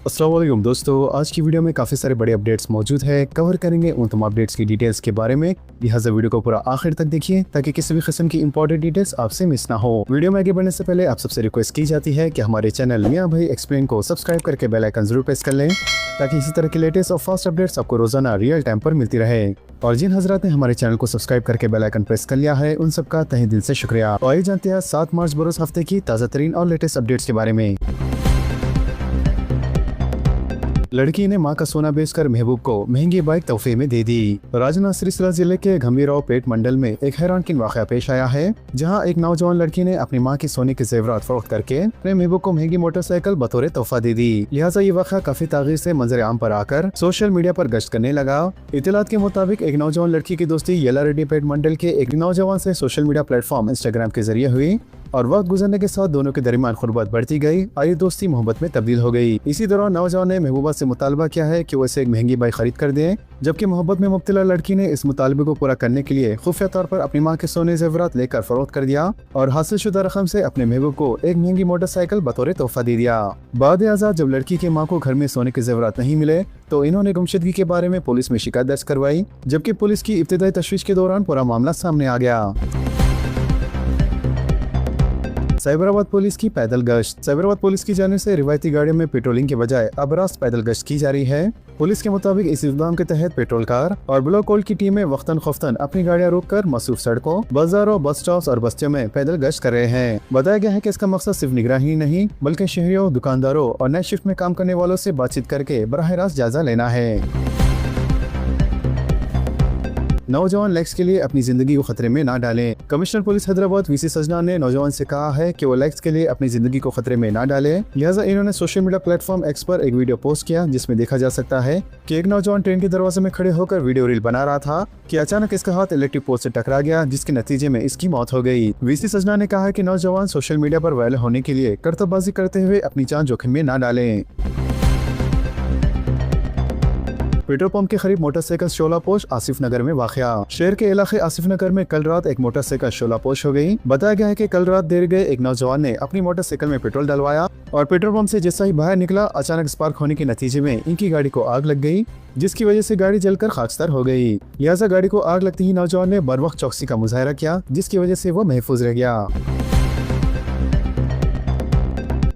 अस्सलाम वालेकुम दोस्तों, आज की वीडियो में काफ़ी सारे बड़े अपडेट्स मौजूद है। कवर करेंगे उन तमाम अपडेट्स की डिटेल्स के बारे में। लिहाजा वीडियो को पूरा आखिर तक देखिए ताकि किसी भी किस्म की इंपॉर्टेंट डिटेल्स आपसे मिस ना हो। वीडियो में आगे बढ़ने से पहले आप सबसे रिक्वेस्ट की जाती है कि हमारे चैनल मियां भाई एक्सप्लेन को सब्सक्राइब करके बेल आइकन जरूर प्रेस कर लें ताकि इसी तरह की लेटेस्ट और फास्ट अपडेट्स आपको रोजाना रियल टाइम पर मिलती रहे। और जिन हजरात ने हमारे चैनल को सब्सक्राइब करके बेल आइकन प्रेस कर लिया है उन सबका तहे दिल से शुक्रिया। तो आइए जानते हैं 7 मार्च बरोज हफ्ते की ताज़ा तरीन और लेटेस्ट अपडेट्स के बारे में। लड़की ने मां का सोना बेचकर महबूब को महंगी बाइक तोहफे में दे दी। राजौंद सिलसिला जिले के गंभीराव पेट मंडल में एक हैरानकुन वाकया पेश आया है, जहां एक नौजवान लड़की ने अपनी मां की सोने के जेवरात फरोख्त करके अपने महबूब को महंगी मोटरसाइकिल बतौर तोहफा दे दी। लिहाजा ये वाकया काफी तागीर से मंजर आम पर आकर सोशल मीडिया पर गश्त करने लगा। इत्तलात के मुताबिक एक नौजवान लड़की की दोस्ती येलारेड्डी पेट मंडल के एक नौजवान से सोशल मीडिया प्लेटफॉर्म इंस्टाग्राम के जरिए हुई और वक्त गुजरने के साथ दोनों के दरमियान खुरबत बढ़ती गई और ये दोस्ती मोहब्बत में तब्दील हो गई। इसी दौरान नौजवान ने महबूबा से मुतालबा किया है कि वो इसे एक महंगी बाइक खरीद कर दें, जबकि मोहब्बत में मुब्तला लड़की ने इस मुतालबे को पूरा करने के लिए खुफिया तौर पर अपनी मां के सोने जेवरात लेकर फरोख्त कर दिया और हासिल शुदा रकम से अपने महबूब को एक महंगी मोटरसाइकिल बतौर तोहफा दे दिया। बाद आज़ाद जब लड़की की मां को घर में सोने के जेवरात नहीं मिले तो इन्होंने गुमशुदगी के बारे में पुलिस में शिकायत दर्ज करवाई, जबकि पुलिस की इब्तिदाई तशवीश के दौरान पूरा मामला सामने आ गया। साइबराबाद पुलिस की पैदल गश्त। साइबराबाद पुलिस की जानिब से रिवायती गाड़ियों में पेट्रोलिंग के बजाय अब रास्त पैदल गश्त की जा रही है। पुलिस के मुताबिक इस इक़दाम के तहत पेट्रोल कार और ब्लॉक कोल की टीमें वक्तन खफ्तन अपनी गाड़ियां रोककर मसरूफ सड़कों, बाजारों, बस स्टॉप्स और बस्तियों में पैदल गश्त कर रहे हैं। बताया गया है कि इसका मकसद सिर्फ निगरानी ही नहीं बल्कि शहरियों, दुकानदारों और नाइट शिफ्ट में काम करने वालों से बातचीत करके बराह रास्त जायजा लेना है। नौजवान लाइक्स के लिए अपनी जिंदगी को खतरे में ना डालें। कमिश्नर पुलिस हैदराबाद वीसी सजनान ने नौजवान से कहा है कि वो लाइक्स के लिए अपनी जिंदगी को खतरे में ना डालें। लिहाजा इन्होंने सोशल मीडिया प्लेटफॉर्म एक्स पर एक वीडियो पोस्ट किया जिसमें देखा जा सकता है कि एक नौजवान ट्रेन के दरवाजे में खड़े होकर वीडियो रील बना रहा था कि अचानक इसका हाथ इलेक्ट्रिक पोस्ट से टकरा गया, जिसके नतीजे में इसकी मौत हो गई। वीसी सजनान ने कहा कि नौजवान सोशल मीडिया पर वायरल होने के लिए करतबबाजी करते हुए अपनी जान जोखिम में ना डालें। पेट्रोल पंप के करीब मोटरसाइकिल शोलापोश आसिफ नगर में वाक़या। शहर के इलाके आसिफ नगर में कल रात एक मोटरसाइकिल शोलापोश हो गई। बताया गया है कि कल रात देर गए एक नौजवान ने अपनी मोटरसाइकिल में पेट्रोल डलवाया और पेट्रोल पंप से जैसा ही बाहर निकला अचानक स्पार्क होने के नतीजे में इनकी गाड़ी को आग लग गई, जिसकी वजह से गाड़ी जलकर खाकसार हो गई। लिहाजा गाड़ी को आग लगते ही नौजवान ने बर वक्त चौकसी का मुजाहरा किया, जिसकी वजह से वो महफूज रह गया।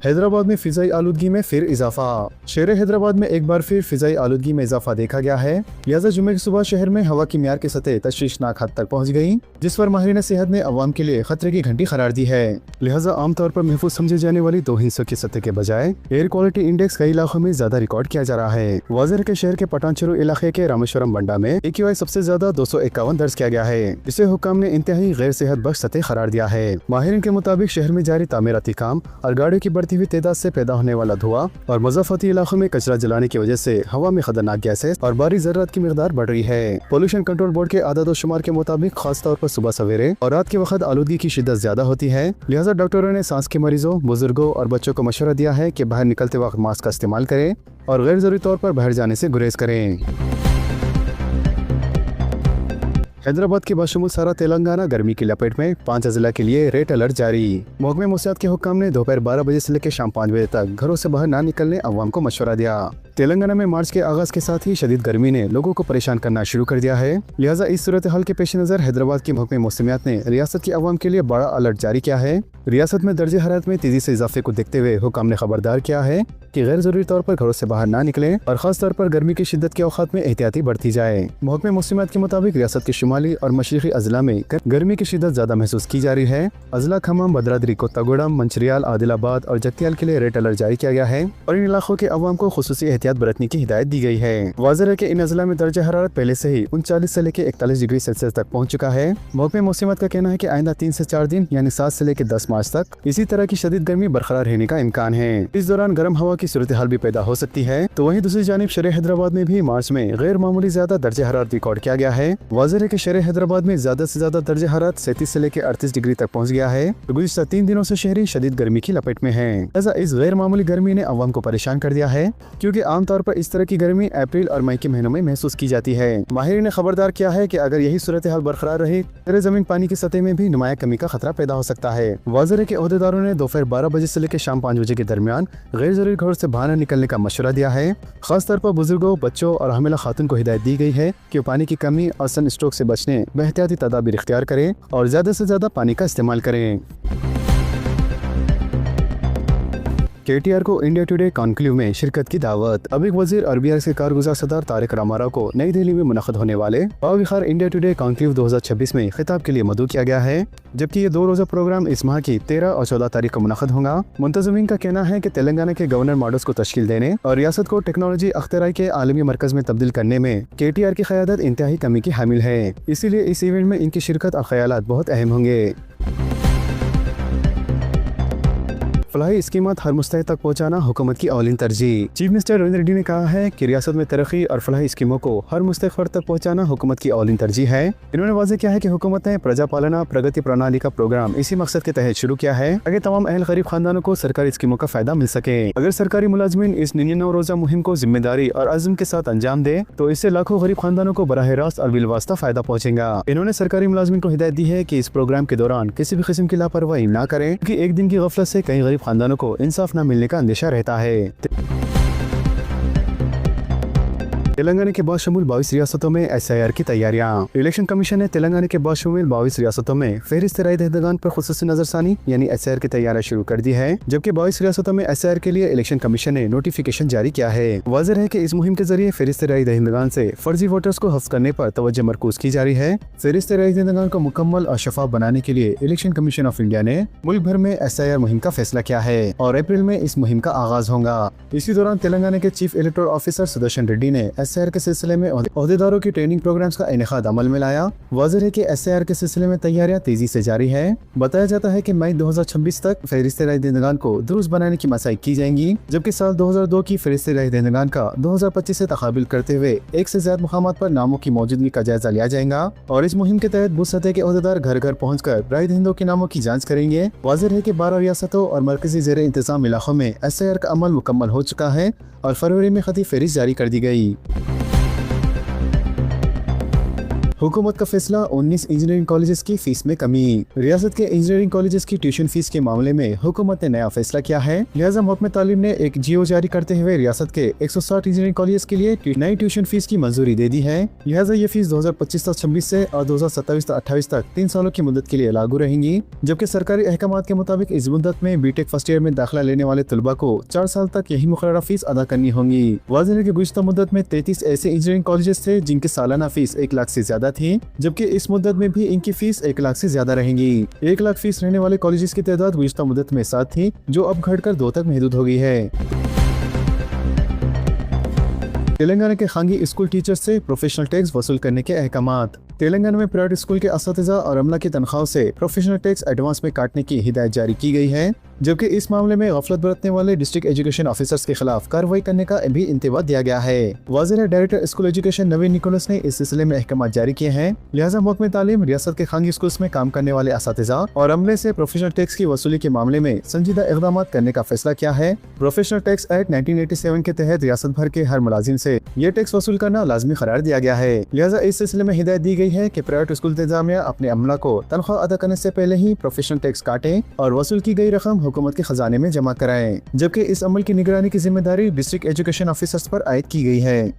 हैदराबाद में फिजाई आलूदगी में फिर इजाफा। शहर हैदराबाद में एक बार फिर फिजाई आलूदगी में इजाफा देखा गया है। लिहाजा जुमे की सुबह शहर में हवा की मियार की सतह तशवीशनाक हद तक पहुंच गई, जिस पर माहिरीन सेहत ने अवाम के लिए खतरे की घंटी करार दी है। लिहाजा आमतौर पर महफूज समझे जाने वाली 2 हिस्सों की सतह के बजाय एयर क्वालिटी इंडेक्स कई इलाकों में ज्यादा रिकॉर्ड किया जा रहा है। वाज़ेह के शहर के पटानचेरू इलाके के रामेश्वरम बंडा में AQI सबसे ज्यादा 251 दर्ज किया गया है, जिसे हुक्काम ने इंतहाई गैर सेहत बख्श सतह करार दिया है। माहिरीन के मुताबिक शहर में जारी तामीराती काम और गाड़ियों की बढ़ती हुई तादाद से पैदा होने वाला धुआं और मज़ाफ़ाती इलाकों में कचरा जलाने की वजह से हवा में खतरनाक गैसें और बारीक ज़र्रात की मिकदार बढ़ रही है। पोल्यूशन कंट्रोल बोर्ड के आदाद शुमार के मुताबिक खास तौर पर सुबह सवेरे और रात के वक्त आलूदगी की शिद्दत ज्यादा होती है। लिहाजा डॉक्टरों ने सांस के मरीजों, बुजुर्गों और बच्चों को मशवरा दिया है कि बाहर निकलते वक्त मास्क का इस्तेमाल करें और गैर जरूरी तौर पर बाहर जाने से गुरेज करें। हैदराबाद के बशमूल सारा तेलंगाना गर्मी की लपेट में 5 जिला के लिए रेड अलर्ट जारी। महकमे मौसमियात के हुक्काम ने दोपहर 12 बजे से लेकर शाम 5 बजे तक घरों से बाहर ना निकलने अवाम को मशवरा दिया। तेलंगाना में मार्च के आगाज के साथ ही शदीद गर्मी ने लोगों को परेशान करना शुरू कर दिया है। लिहाजा इस सूरत हाल के पेश नजर हैदराबाद की महकमे मौसमियात ने रियासत की अवाम के लिए बड़ा अलर्ट जारी किया है। रियासत में दर्जे हरारत में तेजी से इजाफे को देखते हुए हुक्काम ने खबरदार किया है कि गैर जरूरी तौर पर घरों से बाहर ना निकलें और खास तौर पर गर्मी की शिद्दत के औकात में एहतियाती बढ़ती जाए। महकमे मौसमियात के मुताबिक रियासत के शुमाली और मशरिकी अजला में गर्मी की शिद्दत ज्यादा महसूस की जा रही है। अजला खम्मम, भद्राद्री, कोत्तागुड़म, मंचिरियाल, आदिलाबाद और जगतियाल के लिए रेड अलर्ट जारी किया गया है और इन इलाकों के अवाम को खुसूसी एहतियात बरतने की हिदायत दी गई है। वाज़ेह है कि इन अजला में दर्जा हरारत पहले से ही 39 से लेकर 41 डिग्री सेल्सियस तक पहुंच चुका है। महकमे मौसमियात का कहना है कि आइंदा 3 से 4 दिन यानी 7 से लेकर 10 मार्च तक इसी तरह की शदीद गर्मी बरकरार रहने का इम्कान है। इस दौरान गर्म हवा की सूरत हाल भी पैदा हो सकती है। तो वहीं दूसरी जानिब शहर हैदराबाद में भी मार्च में गैर मामूली ज्यादा दर्जा हरारत रिकॉर्ड किया गया है। वाज़ेह है कि शहर हैदराबाद में ज्यादा से ज्यादा दर्जा हरारत 37 से लेकर 38 डिग्री तक पहुंच गया है। गुज़िश्ता 3 दिनों से शहरी शदीद गर्मी की लपेट में है। ऐसा इस गैर मामूली गर्मी ने अवाम को परेशान कर दिया है, क्योंकि आमतौर पर इस तरह की गर्मी अप्रैल और मई के महीनों में महसूस की जाती है। माहिरीन ने खबरदार किया है कि अगर यही सूरत हाल बरकरार रही तो जमीन पानी की सतह में भी नुमाया कमी का खतरा पैदा हो सकता है। वाज़ेह है कि ओहदेदारों ने दोपहर 12 बजे से लेकर शाम 5 बजे के दरमियान गैर जरूरी घरों से बाहर निकलने का मशवरा दिया है। खासतौर पर बुजुर्गों, बच्चों और हमिला खातून को हिदायत दी गई है कि पानी की कमी और सन स्ट्रोक से बचने एहतियाती तदाबीर इख्तियार करें और ज्यादा से ज्यादा पानी का इस्तेमाल करें। KTR को इंडिया टुडे कॉन्क्लेव में शिरकत की दावत। अबीक वजीर और BRS के कारगुजार सदार तारिक रामाराव को नई दिल्ली में मुनक़द होने वाले बाविखार इंडिया टुडे कॉन्क्लेव 2026 में खिताब के लिए मदऊ किया गया है, जबकि ये 2 रोज़ा प्रोग्राम इस माह की 13 और 14 तारीख को मुनक़द होगा। मुंतज़मीन का कहना है कि तेलंगाना के गवर्नर मॉडल्स को तश्कील देने और रियासत को टेक्नोलॉजी अख्तराई के आलमी मरकज में तब्दील करने में KTR की क़यादत इंतहाई कमी की हामिल है। इसीलिए इस इवेंट में इनकी शिरकत और ख्यालात बहुत अहम होंगे। फलाही स्कीमत हर मुस्तहिक तक पहुँचाना हुकूमत की औलिन तरजीह। चीफ मिनिस्टर रविंद्र रेड्डी ने कहा है कि रियासत में तरक्की और फलाही स्कीमों को हर मुस्तहिक फर्द तक पहुँचाना हुकूमत की औलिन तरजीह है। इन्होंने वाज़ेह किया है कि हुकूमत ने प्रजा पालना प्रगति प्रणाली का प्रोग्राम इसी मकसद के तहत शुरू किया है ताकि तमाम अहल गरीब खानदानों को सरकारी स्कीमों का फायदा मिल सके। अगर सरकारी मुलाजमीन इस 99 रोज़ा मुहिम को जिम्मेदारी और अज़्म के साथ अंजाम दे तो इससे लाखों गरीब खानदानों को बराह रास्त और बिलवास्ता फायदा पहुँचेगा। इन्होंने सरकारी मुलाजमीन को हिदायत दी है कि इस प्रोग्राम के दौरान किसी भी किस्म की लापरवाही न करें, क्योंकि एक दिन की गफलत से कई गरीब खानदानों को इंसाफ न मिलने का अंदेशा रहता है। तेलंगाना के बाशमूल 22 रियासतों में SIR की तैयारियां। इलेक्शन कमीशन ने तेलंगाना के बाशमूल 22 रियासतों में फहरिस्त राय दहिंदगान पर खुसूसी नजरसानी यानी SIR की तैयारियां शुरू कर दी है, जबकि 22 रियासतों में SIR के लिए इलेक्शन कमीशन ने नोटिफिकेशन जारी किया है। वाज़ेह है कि इस मुहिम के जरिए फहरिस्त राय दहिंदगान से फर्जी वोटर्स को हफ्ज़ करने पर तवज्जो मरकूज की जा रही है। फहरिस्त राय दहिंदगान को मुकम्मल और शफाफ बनाने के लिए इलेक्शन कमीशन ऑफ इंडिया ने मुल्क भर में SIR मुहिम का फैसला किया है और अप्रैल में इस मुहिम का आगाज होगा। इसी दौरान तेलंगाना के chief electoral officer Sudarshan Reddy ने SIR के सिलसिले में ओहदेदारों की ट्रेनिंग प्रोग्राम्स का इनेकाद अमल में लाया। वाज़ेह है कि SIR के सिलसिले में तैयारियां तेजी से जारी है। बताया जाता है कि मई 2026 तक फहरिस्त राय दहिंदगान को दुरुस्त बनाने की मसाई की जाएंगी, जबकि साल 2002 की फहरिस्त राय दहिंदगान का 2025 से तकाबिल करते हुए एक से ज्यादा मुकामात पर नामों की मौजूदगी का जायजा लिया जाएगा और इस मुहिम के तहत बूथ सतह के ओहदेदार घर घर पहुँच कर राय दहिंदों के नामों की जाँच करेंगे। वाज़ेह है कि 12 रियासतों और मरकजी ज़ेर इंतजाम इलाकों में SIR का अमल मुकम्मल हो चुका है और फरवरी में खती फहरिस्त जारी कर दी गई। हुकूमत का फैसला 19 इंजीनियरिंग कॉलेजेस की फीस में कमी। रियासत के इंजीनियरिंग कॉलेजेस की ट्यूशन फीस के मामले में हुकूमत ने नया फैसला किया है, लिहाजा महकमा तालीम ने एक GO जारी करते हुए रियासत के 160 इंजीनियरिंग कॉलेज के लिए नई ट्यूशन फीस की मंजूरी दे दी है। लिहाजा ये फीस 2025-26 से और 2027-28 तक 3 सालों की मुद्दत के लिए लागू रहेंगी, जबकि सरकारी अहकामात के मुताबिक इस मुद्दत में BTech फर्स्ट ईयर में दाखिला लेने वाले तलबा को 4 साल तक यही मुकर्ररा फीस अदा करनी होगी। वाज़ेह है कि गुज़िश्ता मुद्दत में 33 ऐसे इंजीनियरिंग कॉलेजेस थे जिनकी सालाना फीस 1 लाख से ज्यादा थी, जबकि इस मुद्दत में भी इनकी फीस 1 लाख से ज्यादा रहेंगी। 1 लाख फीस रहने वाले कॉलेजेस की तादाद गुज़िश्ता मुद्दत में 7 थी, जो अब घटकर 2 तक महदूद हो गई है। तेलंगाना के खांगी स्कूल टीचर्स से प्रोफेशनल टैक्स वसूल करने के अहकामात। तेलंगाना में प्राइवेट स्कूल के असातिज़ा और अमला की तनख्वाहों से प्रोफेशनल टैक्स एडवांस में काटने की हिदायत जारी की गई है, जबकि इस मामले में गफलत बरतने वाले डिस्ट्रिक्ट एजुकेशन ऑफिसर्स के खिलाफ कार्रवाई करने का भी इंतबाह दिया गया है। वाज़ेह डायरेक्टर स्कूल एजुकेशन नवीन निकोलस ने इस सिलसिले में अहकामात जारी किए हैं, लिहाजा महकमा तालीम रियासत के खांगी स्कूल्स में काम करने वाले असातिज़ा और अमले से प्रोफेशनल टैक्स की वसूली के मामले में संजीदा इक़दाम करने का फैसला किया है। प्रोफेशनल टैक्स एक्ट 1987 के तहत रियासत भर के हर मुलाजिम से ये टैक्स वसूल करना लाजमी करार दिया गया है, लिहाजा इस सिलसिले में हिदायत दी गई है कि प्राइवेट स्कूल इंतजामिया अपने अमला को तनख्वाह अदा करने से पहले ही प्रोफेशनल टैक्स काटें और वसूल की गई रकम हुकूमत के खजाने में जमा कराएं, जबकि इस अमल की निगरानी की जिम्मेदारी डिस्ट्रिक्ट एजुकेशन ऑफिसर्स पर आयद की गई है।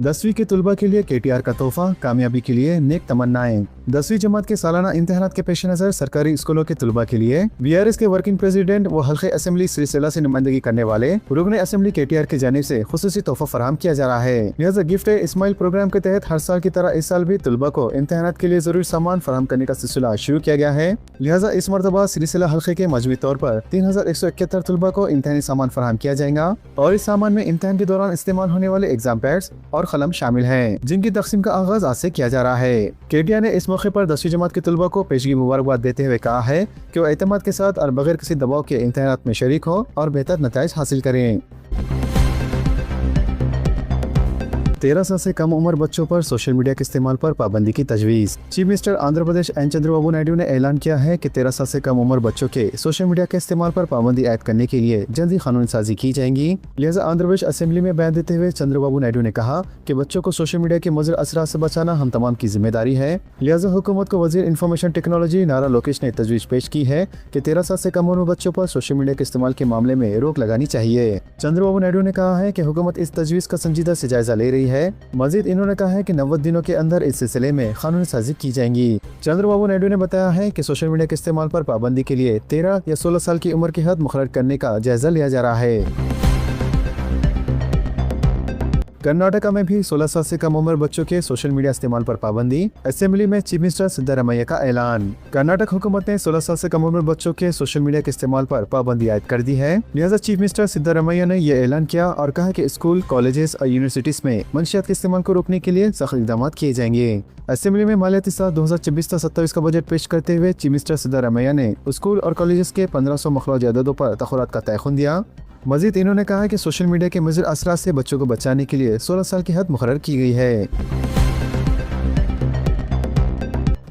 10वीं के तुलबा के लिए KTR का तोहफा, कामयाबी के लिए नेक तमन्नाएं। 10वीं जमात के सालाना इम्तिहानात के पेश नज़र सरकारी स्कूलों के तुलबा के लिए BRS के वर्किंग प्रेसिडेंट व हल्के असेंबली सिलसिला से नुमाइंदगी करने वाले रुकन असेंबली KTR की जानिब से खुसूसी तोहफा फराहम किया जा रहा है। लिहाजा गिफ्ट इस्माइल प्रोग्राम के तहत हर साल की तरह इस साल भी तुलबा को इम्तिहानात के लिए जरूरी सामान फराहम करने का सिलसिला शुरू किया गया है। लिहाजा इस मरतबा सिलसिला हल्के के मजमूई तौर पर 3171 तुलबा को इम्तिहानी सामान फराहम किया जाएगा और इस सामान में इम्तिहान के दौरान इस्तेमाल होने वाले एग्जाम पैड्स और कलम शामिल हैं, जिनकी तकसीम का आगाज आज से किया जा रहा है। KTR ने इस मौके पर 10वीं जमात के तुलबा को पेशगी मुबारकबाद देते हुए कहा है कि वो एतमाद के साथ और बगैर किसी दबाव के इम्तिहानात में शरीक हो और बेहतर नताइज हासिल करें। 13 साल से कम उम्र बच्चों पर सोशल मीडिया के इस्तेमाल पर पाबंदी की तजवीज़। Chief minister Andhra Pradesh N Chandrababu Naidu ने ऐलान किया है कि 13 साल से कम उम्र बच्चों के सोशल मीडिया के इस्तेमाल पर पाबंदी आयद करने के लिए जल्द ही कानून साजी की जाएगी। लिहाजा आंध्र प्रदेश असेंबली में बयान देते हुए चंद्रबाबू नायडू ने कहा कि बच्चों को सोशल मीडिया के मुज़र असरात से बचाना हम तमाम की जिम्मेदारी है। लिहाजा हुकूमत को वज़ीर इंफॉर्मेशन टेक्नोलॉजी नारा लोकेश ने तजवीज़ पेश की है कि 13 साल से कम उम्र बच्चों पर सोशल मीडिया के इस्तेमाल के मामले में रोक लगानी चाहिए। चंद्रबाबू नायडू ने कहा है कि हुकूमत इस तजवीज़ का संजीदा से जायजा ले रही है। मजीद इन्होंने कहा है कि 90 दिनों के अंदर इस सिलसिले में कानून साजी की जाएंगी। चंद्रबाबू नायडू ने बताया है कि सोशल मीडिया के इस्तेमाल पर पाबंदी के लिए 13 या 16 साल की उम्र की हद मुकर्रर करने का जायजा लिया जा रहा है। कर्नाटका में भी 16 साल से कम उम्र बच्चों के सोशल मीडिया इस्तेमाल पर पाबंदी। असेंबली में चीफ मिनिस्टर सिद्धारमैया का ऐलान। कर्नाटक हुकूमत ने 16 साल से कम उम्र बच्चों के सोशल मीडिया के इस्तेमाल पर पाबंदी आयद कर दी है। लिहाजा चीफ मिनिस्टर सिद्धारमैया ने यह ऐलान किया और कहा कि स्कूल, कॉलेजेस और यूनिवर्सिटीज में मंशियात के इस्तेमाल को रोकने के लिए सख्त इक़दाम किए जाएंगे। असेंबली में मालियाती साल 2026-27 का बजट पेश करते हुए चीफ मिनिस्टर सिद्धारमैया ने स्कूल और कॉलेजेस के 1500 मखराज अददों पर तखरात का तयखुन दिया। मजीद इन्होंने कहा कि सोशल मीडिया के मुज़र असरात से बच्चों को बचाने के लिए 16 साल की हद मुकर्रर की गई है।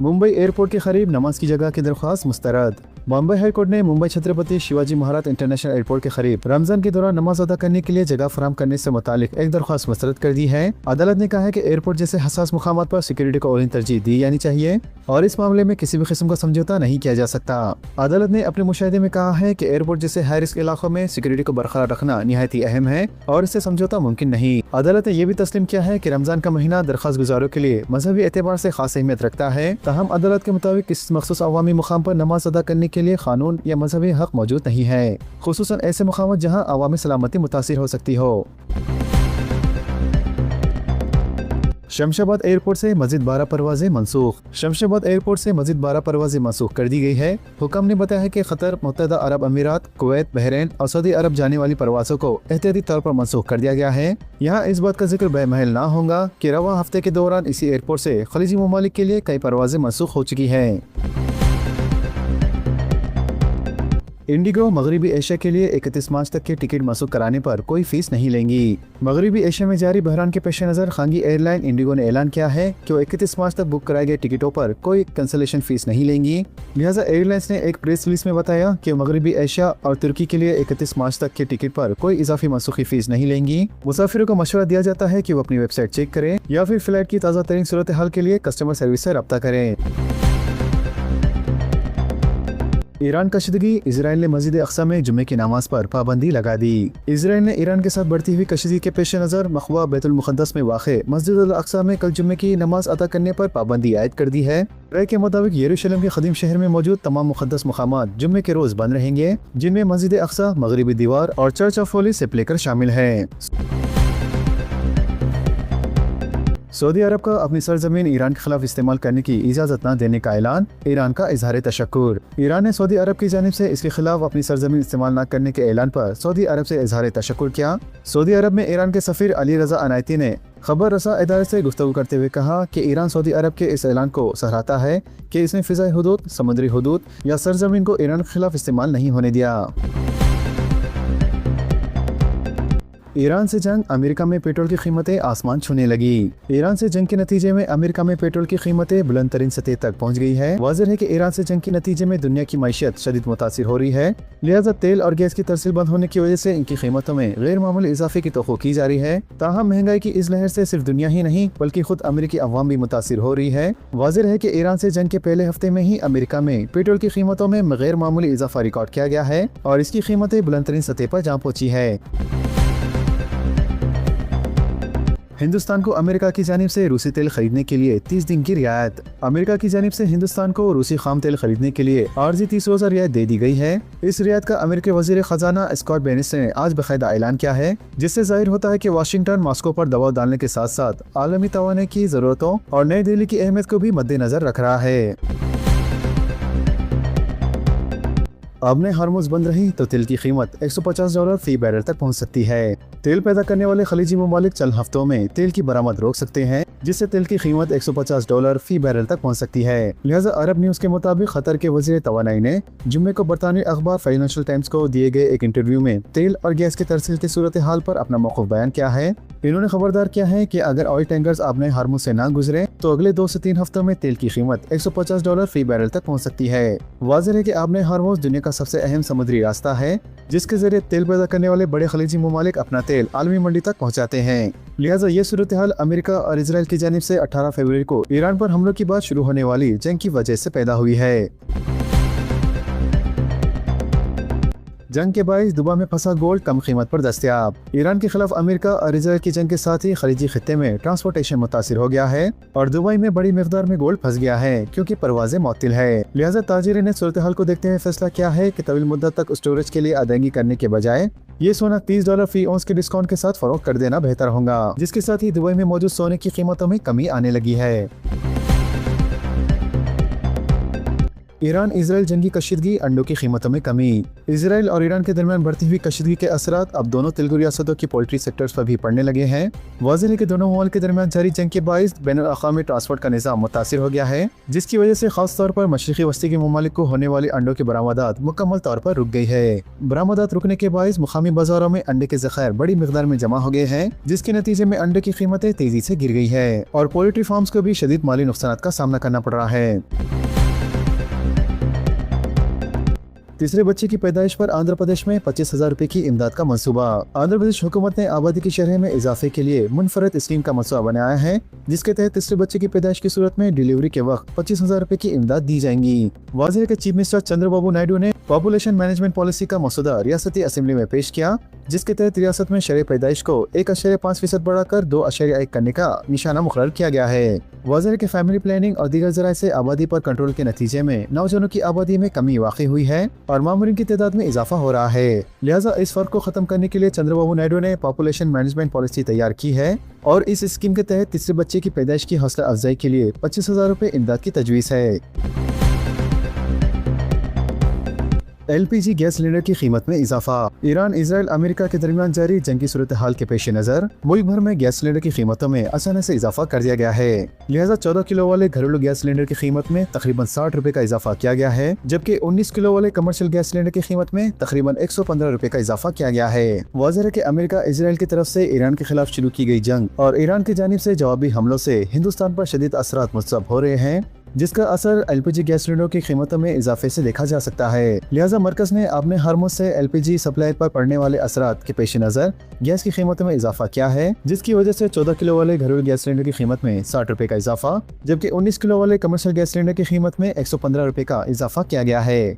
मुंबई एयरपोर्ट के करीब नमाज की जगह की दरख्वास्त मुस्तरद। बॉम्बे हाई कोर्ट ने मुंबई छत्रपति शिवाजी महाराज इंटरनेशनल एयरपोर्ट के करीब रमजान के दौरान नमाज अदा करने के लिए जगह फराहम करने से मुतालिक एक दरख्वास्त मुस्तरद कर दी है। अदालत ने कहा है कि एयरपोर्ट जैसे हसास मुकामात पर सिक्योरिटी को औली तरजीह दी जानी चाहिए और इस मामले में किसी भी किस्म का समझौता नहीं किया जा सकता। अदालत ने अपने मुशाहिदे में कहा है कि एयरपोर्ट जैसे हाई रिस्क इलाकों में सिक्योरिटी को बरकरार रखना निहायत ही अहम है और इससे समझौता मुमकिन नहीं। अदालत ने यह भी तस्लीम किया है कि रमजान का महीना दरख्वास्त गुजारों के लिए मजहबी एतबार से खास अहमियत रखता है। ताहम अदालत के मुताबिक किसी मखसूस अवामी मुकाम पर नमाज अदा करने के लिए कानून या मजहबी हक मौजूद नहीं है, खुसूसन ऐसे मुकाम जहां अवामी सलामती मुतासिर हो सकती हो। शमशाबाद एयरपोर्ट से मजीद 12 परवाजें मनसूख। शमशाबाद एयरपोर्ट से मजीद 12 परवाजें मनसूख कर दी गई है। हुक्म ने बताया है कि कतर, मुत्तहदा अरब अमीरात, कुवैत, बहरीन और सऊदी अरब जाने वाली परवाजों को एहतियाती तौर पर मनसूख कर दिया गया है। यहाँ इस बात का जिक्र बेमहल ना होगा कि रवा हफ्ते के दौरान इसी एयरपोर्ट से खलीजी ममालिक के लिए कई परवाजें मनसूख हो चुकी हैं। इंडिगो मगरबी एशिया के लिए 31 मार्च तक के टिकट मनसूख कराने पर कोई फीस नहीं लेंगी। मगरबी एशिया में जारी बहरान के पेश नज़र खांगी एयरलाइन इंडिगो ने ऐलान किया है कि वो 31 मार्च तक बुक कराए गए टिकटों पर कोई कैंसलेशन फीस नहीं लेंगी। लिहाजा एयरलाइंस ने एक प्रेस रिलीज में बताया कि मगरबी एशिया और तुर्की के लिए 31 मार्च तक के टिकट पर कोई इजाफी मनसूखी फीस नहीं लेंगी। मुसाफिरों को मशवरा दिया जाता है कि वो अपनी वेबसाइट चेक करें या फिर फ्लाइट की ताज़ा तरीन सूरत हाल के लिए कस्टमर सर्विस से रब्ता करें। ईरान कशीदगी, इजराइल ने मस्जिद अक्सा में जुम्मे की नमाज पर पाबंदी लगा दी। इजराइल ने ईरान के साथ बढ़ती हुई कशीदगी के पेश नज़र मखबा बैतुल मुक़द्दस में वाक़े मस्जिद अल अक्सा में कल जुम्मे की नमाज अदा करने पर पाबंदी आयद कर दी है। राय के मुताबिक यरूशलेम के कदीम शहर में मौजूद तमाम मुक़द्दस मकामात जुम्मे के रोज़ बंद रहेंगे, जिनमें मस्जिद अक्सा, मगरिबी दीवार और चर्च ऑफ होली सेपलेकर शामिल है। सऊदी अरब का अपनी सरजमीन ईरान के खिलाफ इस्तेमाल करने की इजाज़त न देने का ऐलान, ईरान का इजहार तशक्कुर। ईरान ने सऊदी अरब की जानिब से इसके खिलाफ अपनी सरजमीन इस्तेमाल न करने के ऐलान पर सऊदी अरब से इजहार तशक्कुर किया। सऊदी अरब में ईरान के सफ़ीर अली रज़ा अनायती ने खबर रसा इदारे से गुफ्तगू करते हुए कहा कि ईरान सऊदी अरब के इस ऐलान को सराहता है कि इसने फ़िज़ाई हुदूद, समुद्री हुदूद या सरजमीन को ईरान के खिलाफ इस्तेमाल नहीं होने दिया। ईरान से जंग, अमेरिका में पेट्रोल की कीमतें आसमान छूने लगी। ईरान से जंग के नतीजे में अमेरिका में पेट्रोल की कीमतें बुलंद तरीन सतह तक पहुंच गई है। वाज़ेह है कि ईरान से जंग के नतीजे में दुनिया की मईशत शदीद मुतासिर हो रही है। लिहाजा तेल और गैस की तरसील बंद होने की वजह से इनकी कीमतों में गैर मामूली इजाफे की तवक्को की जा रही है। ताहम महंगाई की इस लहर से सिर्फ दुनिया ही नहीं बल्कि खुद अमेरिकी अवाम भी मुतासिर हो रही है। वाज़ेह है कि ईरान से जंग के पहले हफ्ते में ही अमेरिका में पेट्रोल की कीमतों में गैर मामूली इजाफा रिकॉर्ड किया गया है और इसकी कीमतें बुलंद तरीन सतह पर जा पहुंची है। हिंदुस्तान को अमेरिका की जानिब से रूसी तेल खरीदने के लिए 30 दिन की रियायत। अमेरिका की जानिब से हिंदुस्तान को रूसी खाम तेल खरीदने के लिए आर्जी 30 रोज़ा रियायत दे दी गई है। इस रियायत का अमेरिकी वज़ीर ख़जाना स्कॉट बेनिस ने आज बाकायदा ऐलान किया है, जिससे जाहिर होता है कि वाशिंगटन मॉस्को पर दबाव डालने के साथ साथ आलमी तवानाई की ज़रूरतों और नई दिल्ली की अहमियत को भी मद्देनजर रख रहा है। अब ने हार्मोज बंद रही तो तेल की कीमत $150 फी बैरल तक पहुंच सकती है। तेल पैदा करने वाले खलीजी ममालिक चंद हफ्तों में तेल की बरामद रोक सकते हैं, जिससे तेल की कीमत $150 फी बैरल तक पहुंच सकती है। लिहाजा अरब न्यूज के मुताबिक कतर के वज़ीर तवानाई ने जुम्मे को बरतानवी अखबार फाइनेंशियल टाइम्स को दिए गए एक इंटरव्यू में तेल और गैस की तरसील की सूरत हाल पर अपना मौक़िफ़ बयान किया है। इन्होंने खबरदार किया है कि अगर ऑयल टैंकर्स अपने हार्मोज से ना गुजरे तो अगले 2 से 3 हफ्तों में तेल की कीमत $150 फी बैरल तक पहुंच सकती है। वाज़ेह है कि आपने हार्मोज दुनिया का सबसे अहम समुद्री रास्ता है जिसके जरिए तेल पैदा करने वाले बड़े खलीजी ममालिक अपना तेल आलमी मंडी तक पहुंचाते हैं। लिहाजा ये सूरत हाल अमेरिका और इसराइल की जानिब से 18 फरवरी को ईरान पर हमलों की बात शुरू होने वाली जंग की वजह से पैदा हुई है। जंग के बाइस दुबई में फंसा गोल्ड कम कीमत पर दस्तयाब। ईरान के खिलाफ अमेरिका और इसराइल की जंग के साथ ही खलीजी खित्ते में ट्रांसपोर्टेशन मुतासिर हो गया है और दुबई में बड़ी मिकदार में गोल्ड फंस गया है क्योंकि परवाजें मुअत्तिल है। लिहाजा ताजिरीन ने सूरत हाल को देखते हुए फैसला किया है कि तवील मुद्दत तक स्टोरेज के लिए अदायगी करने के बजाय ये सोना $30 फी औंस के डिस्काउंट के साथ फरोख्त कर देना बेहतर होगा, जिसके साथ ही दुबई में मौजूद सोने की कीमतों में कमी आने लगी है। ईरान इसराइल जंगी कशीदगी, अंडों की कीमतों में कमी। इसराइल और ईरान के दरमियान बढ़ती हुई कशीदगी के असरात अब दोनों तेलुगु रियासतों की पोल्ट्री सेक्टर्स पर भी पड़ने लगे हैं। वाज़ेह है कि दोनों ममालिक के दरमियान जारी जंग के बाइस बैनुल-अक़वामी ट्रांसपोर्ट का निज़ाम मुतासिर हो गया है, जिसकी वजह से खास तौर पर मशरिकी वस्ती के ममालिक को होने वाली अंडों की बरामदात मुकम्मल तौर पर रुक गई है। बरामदात रुकने के बाइस मुकामी बाजारों में अंडे के ज़ख़ायर बड़ी मिकदार में जमा हो गए हैं, जिसके नतीजे में अंडे की कीमतें तेजी से गिर गई है और पोल्ट्री फार्म्स को भी शदीद माली नुकसान का सामना करना पड़ रहा है। तीसरे बच्चे की पैदाइश पर आंध्र प्रदेश में 25,000 रुपए की इमदाद का मंसूबा। आंध्र प्रदेश हुकूमत ने आबादी की शरह में इजाफे के लिए मुनफरद स्कीम का मंसूबा बनाया है, जिसके तहत तीसरे बच्चे की पैदाइश की सूरत में डिलीवरी के वक्त 25,000 रुपए की इमदाद दी जाएंगी। वाज़ेह के चीफ मिनिस्टर चंद्रबाबू नायडू ने पॉपुलेशन मैनेजमेंट पॉलिसी का मसौदा रियासती असेंबली में पेश किया, जिसके तहत रियासत में शरह पैदाइश को 1.5% बढ़ाकर 2.1 करने का निशाना मुकर्रर किया गया है। वाज़ेह के फैमिली प्लानिंग और दीगर ज़राए से आबादी पर कंट्रोल के नतीजे में नौजवानों की आबादी में कमी वाक़ई हुई है और मामूरीन की तादाद में इजाफा हो रहा है। लिहाजा इस फर्क को खत्म करने के लिए चंद्रबाबू नायडू ने पॉपुलेशन मैनेजमेंट पॉलिसी तैयार की है और इस स्कीम के तहत तीसरे बच्चे की पैदाइश की हौसला अफजाई के लिए 25,000 रुपए इमदाद की तजवीज़ है। LPG गैस सिलेंडर की कीमत में इजाफा। ईरान इसराइल अमेरिका के दरमियान जारी जंगी सूरत हाल के पेश नज़र मुल्क भर में गैस सिलेंडर की कीमतों में अचानक से इजाफा कर दिया गया है। लिहाजा 14 किलो वाले घरेलू गैस सिलेंडर की कीमत में तकरीबन 60 रुपए का इजाफा किया गया है, जबकि 19 किलो वाले कमर्शियल गैस सिलेंडर की कीमत में तकरीबन 115 रुपए का इजाफा किया गया है। वाज़ेह है कि अमेरिका इसराइल की तरफ से ईरान के खिलाफ शुरू की गई जंग और ईरान की जानिब से जवाबी हमलों से हिंदुस्तान पर शदीद असरात मुतसब हो रहे हैं, जिसका असर LPG गैस सिलेंडरों की कीमतों में इजाफे से देखा जा सकता है। लिहाजा मरकज ने अपने हार्मोज से LPG सप्लाई पर पड़ने वाले असरात के पेश नज़र गैस की कीमतों में इजाफा किया है, जिसकी वजह से 14 किलो वाले घरेलू गैस सिलेंडर की कीमत में 60 रुपए का इजाफा, जबकि 19 किलो वाले कमर्शियल गैस सिलेंडर की कीमत में 115 रुपए का इजाफा किया गया है।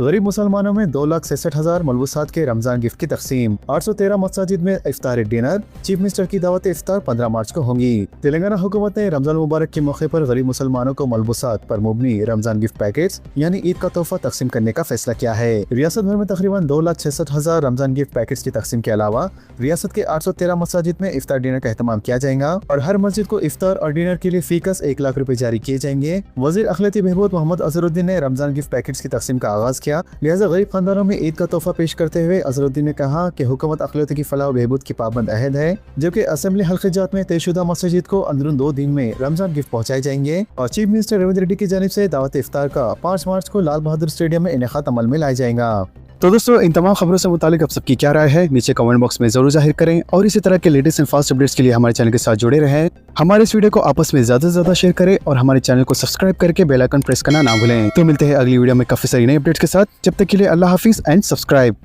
गरीब मुसलमानों में 2,67,000 मलबूसात के रमजान गिफ्ट की तकसीम। 813 मसाजिद में इफ्तार डिनर। चीफ मिनिस्टर की दावत इफ्तार 15 मार्च को होंगी। तेलंगाना हुकूमत ने रमजान मुबारक के मौके पर गरीब मुसलमानों को मलबूसात पर मुबनी रमजान गिफ्ट पैकेट्स यानी ईद का तोहफा तकसीम करने का फैसला किया है। रियासत भर में तकरीबन 2,66,000 रमजान गिफ्ट पैकेट्स की तकसीम के अलावा रियासत के 813 मसाजिद में इफ्तार डिनर का एहतमाम किया जाएगा और हर मस्जिद को इफ्तार और डिनर के लिए फीकस 1 लाख रुपए जारी किए जाएंगे। वजीर अखिलती बहबूद मोहम्मद अजहरुद्दीन ने रमजान गिफ्ट पैकेट्स की तकसीम का आगाज किया। लिहाजा गरीब खानदानों में ईद का तोहफा पेश करते हुए अजहरुद्दीन ने कहा कि हुकूमत अक़लियत की फलाह बहबूद की पाबंद अहद है, जबकि असेंबली हल्के जात में तयशुदा मस्जिद को अंदरून 2 दिन में रमजान गिफ्ट पहुंचाए जाएंगे और चीफ मिनिस्टर रेवंत रेड्डी की जानिब से दावत इफ्तार का 5 मार्च को लाल बहादुर स्टेडियम में इनेकाद अमल में लाया जाएगा। तो दोस्तों, इन तमाम खबरों से मुतालिक आप सबकी क्या राय है नीचे कमेंट बॉक्स में जरूर जाहिर करें और इसी तरह के लेटेस्ट एंड फास्ट अपडेट्स के लिए हमारे चैनल के साथ जुड़े रहें। हमारे इस वीडियो को आपस में ज्यादा से ज्यादा शेयर करें और हमारे चैनल को सब्सक्राइब करके बेल आइकन प्रेस करना ना भूलें। तो मिलते हैं अगली वीडियो में काफी सारी नई अपडेट्स के साथ। जब तक के लिए अल्लाह हाफिज एंड सब्सक्राइब।